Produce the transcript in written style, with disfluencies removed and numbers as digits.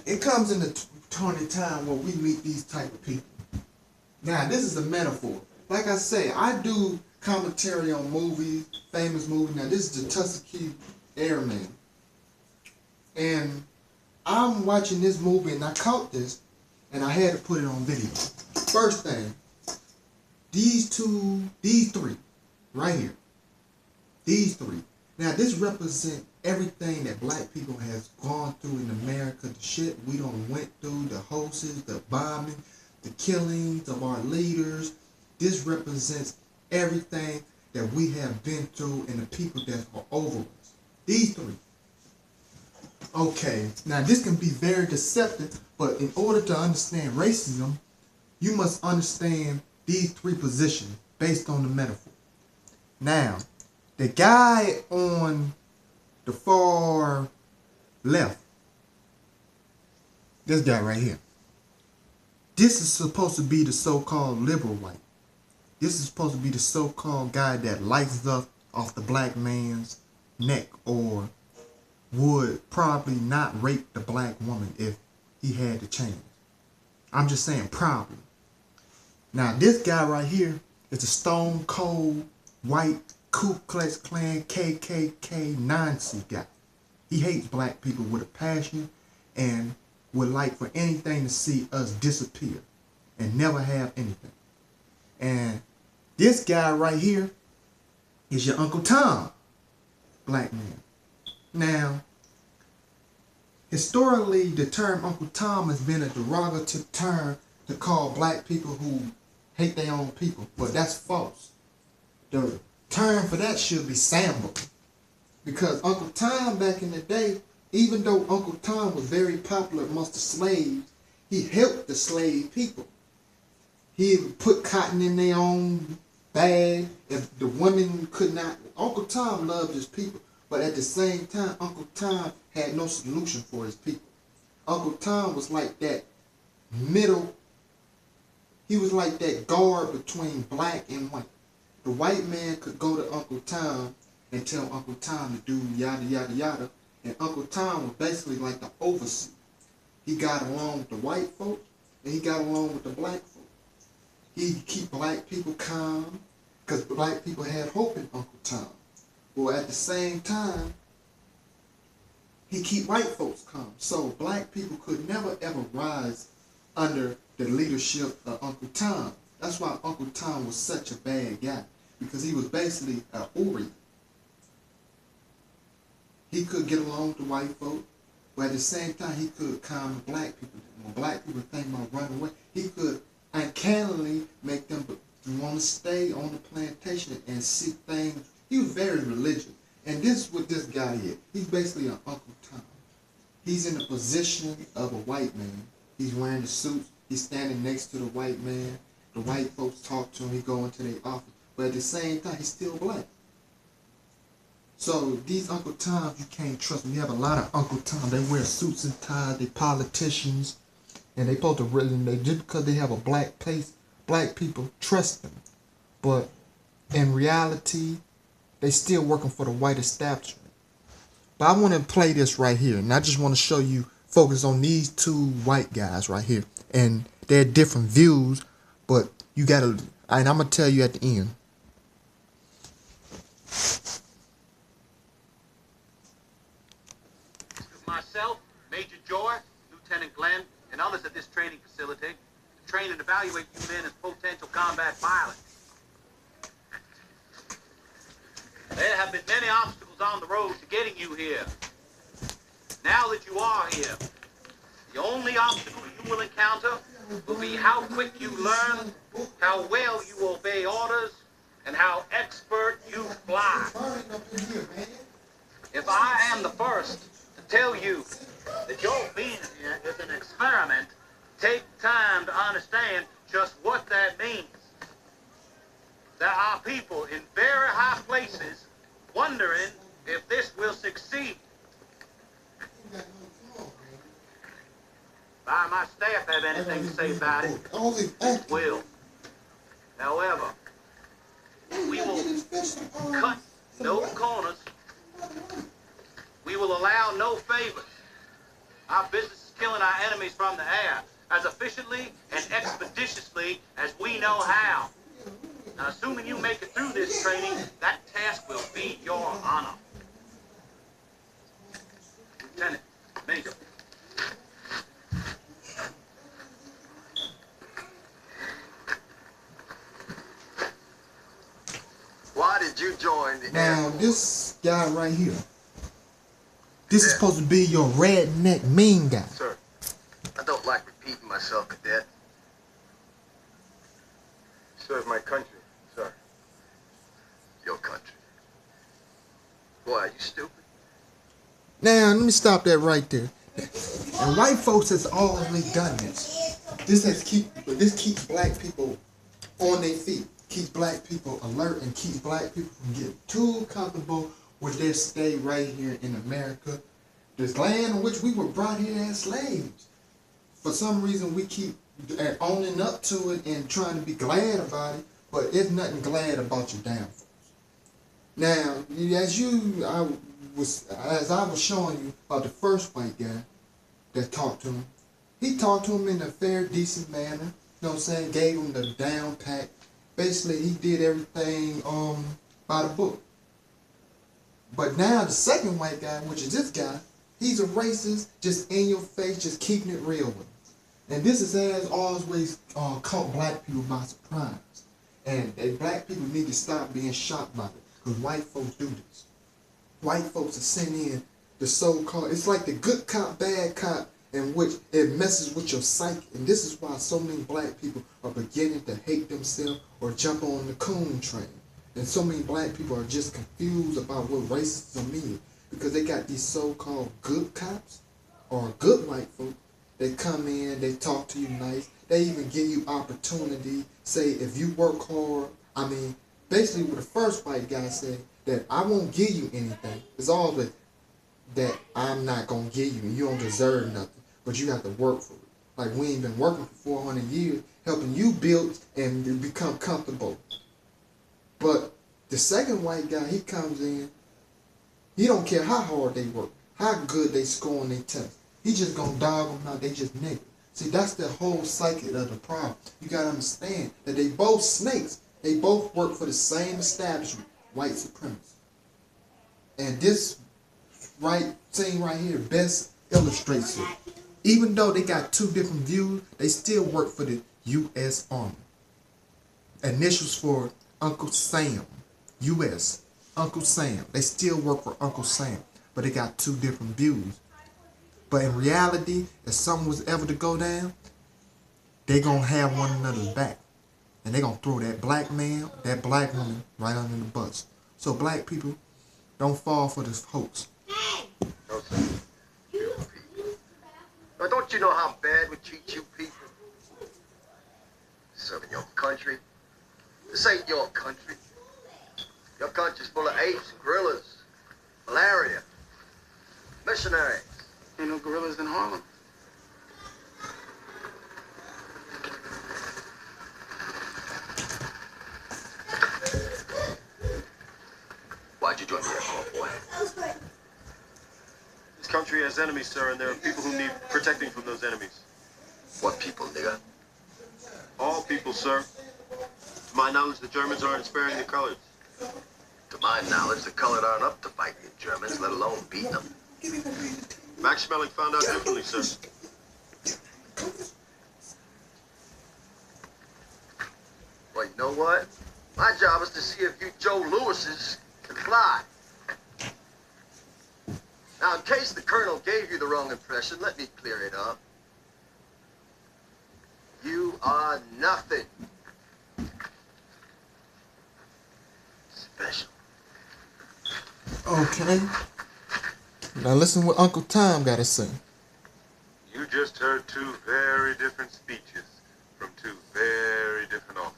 it comes in the turning time where we meet these type of people. Now, this is a metaphor. Like I say, I do commentary on movies, famous movies. Now, this is the Tuskegee Airman. And I'm watching this movie and I caught this and I had to put it on video. First thing, these three, right here. These three. Now, this represents everything that black people has gone through in America, the shit we done went through, the hoaxes, the bombing, the killings of our leaders. This represents everything that we have been through and the people that are over us. These three. Okay, now this can be very deceptive, but in order to understand racism, you must understand these three positions based on the metaphor. Now, the guy on the far left, this guy right here, this is supposed to be the so-called liberal white. This is supposed to be the so-called guy that lights up off the black man's neck or would probably not rape the black woman if he had the chance. I'm just saying probably. Now this guy right here is a stone cold white Ku Klux Klan KKK Nazi guy. He hates black people with a passion and would like for anything to see us disappear and never have anything. And this guy right here is your Uncle Tom, black man. Now, historically, the term Uncle Tom has been a derogative term to call black people who hate their own people, but that's false. The term for that should be Sambo, because Uncle Tom back in the day, even though Uncle Tom was very popular amongst the slaves, he helped the slave people. He put cotton in their own bag. If the women could not, Uncle Tom loved his people. But at the same time, Uncle Tom had no solution for his people. Uncle Tom was like that middle, he was like that guard between black and white. The white man could go to Uncle Tom and tell Uncle Tom to do yada, yada, yada. And Uncle Tom was basically like the overseer. He got along with the white folks and he got along with the black folks. He'd keep black people calm because black people had hope in Uncle Tom. Well, at the same time, he keep white folks calm. So black people could never ever rise under the leadership of Uncle Tom. That's why Uncle Tom was such a bad guy, because he was basically an Uri. He could get along with the white folks, but at the same time, he could calm the black people. When black people think about running away, he could uncannily make them want to stay on the plantation and see things. He was very religious. And this is what this guy is. He's basically an Uncle Tom. He's in the position of a white man. He's wearing the suit. He's standing next to the white man. The white folks talk to him. He go into their office. But at the same time, he's still black. So these Uncle Toms, you can't trust them. You have a lot of Uncle Toms. They wear suits and ties. They politicians. And they supposed to really, just because they have a black face, black people trust them. But in reality, they still working for the white establishment. But I want to play this right here. And I just want to show you, focus on these two white guys right here. And they're different views, but you got to, and I'm going to tell you at the end. Myself, Major Joy, Lieutenant Glenn, and others at this training facility to train and evaluate you men as potential combat pilots. There have been many obstacles on the road to getting you here. Now that you are here, the only obstacle you will encounter will be how quick you learn, how well you obey orders, and how expert you fly. If I am the first to tell you that your being here is an experiment, take time to understand just what that means. There are people in very high places wondering if this will succeed. If I and my staff have anything to say about it, it will. However, we will cut no corners. We will allow no favors. Our business is killing our enemies from the air as efficiently and expeditiously as we know how. Now, assuming you make it through this training, that task will be your honor. Lieutenant, Major. Why did you join the Air Now, Force? this guy right here, this is supposed to be your redneck mean guy. Sir, I don't like repeating myself, Cadet. Serve my country, sir. Your country. Boy, are you stupid? Now, let me stop that right there. And white folks has always done this. This keeps black people on their feet, keeps black people alert, and keeps black people from getting too comfortable with their stay right here in America, this land in which we were brought here as slaves. For some reason, we keep owning up to it and trying to be glad about it, but there's nothing glad about your downfalls. Now, as I was showing you about the first white guy that talked to him, he talked to him in a fair, decent manner. You know what I'm saying? Gave him the down pat. Basically, he did everything by the book. But now the second white guy, which is this guy, he's a racist, just in your face, just keeping it real with him. And this is as always caught black people by surprise. And black people need to stop being shocked by it, because white folks do this. White folks are sending in the so-called, it's like the good cop, bad cop, in which it messes with your psyche. And this is why so many black people are beginning to hate themselves or jump on the coon train. And so many black people are just confused about what racism means, because they got these so-called good cops or good white folks. They come in, they talk to you nice, they even give you opportunity, say if you work hard. I mean, basically what the first white guy said, that I won't give you anything. It's always that I'm not going to give you, and you don't deserve nothing, but you have to work for it. Like we ain't been working for 400 years, helping you build and become comfortable. But the second white guy, he comes in, he don't care how hard they work, how good they score on their test. He just gonna dog them out, they just niggas. See, that's the whole psyche of the problem. You gotta understand that they both snakes. They both work for the same establishment, white supremacy. And this scene right here best illustrates it. Even though they got two different views, they still work for the U.S. Army. Initials for Uncle Sam. U.S. Uncle Sam. They still work for Uncle Sam, but they got two different views. But in reality, if something was ever to go down, they gonna have one another's back. And they gonna throw that black man, that black woman right under the bus. So black people, don't fall for this hoax. No, sir. You people. Now, don't you know how bad we treat you people? Serving your country. This ain't your country. Your country's full of apes, gorillas, malaria, missionaries. Ain't no gorillas in Harlem. Why'd you join the Air Force, boy? This country has enemies, sir, and there are people who need protecting from those enemies. What people, nigga? All people, sir. To my knowledge, the Germans aren't sparing the colors. To my knowledge, the colored aren't up to fighting the Germans, let alone beating them. Max Schmeling found out differently, sir. Well, you know what? My job is to see if you Joe Lewises can fly. Now, in case the colonel gave you the wrong impression, let me clear it up. You are nothing special. Okay. Now listen what Uncle Tom got to say. You just heard two very different speeches from two very different officers.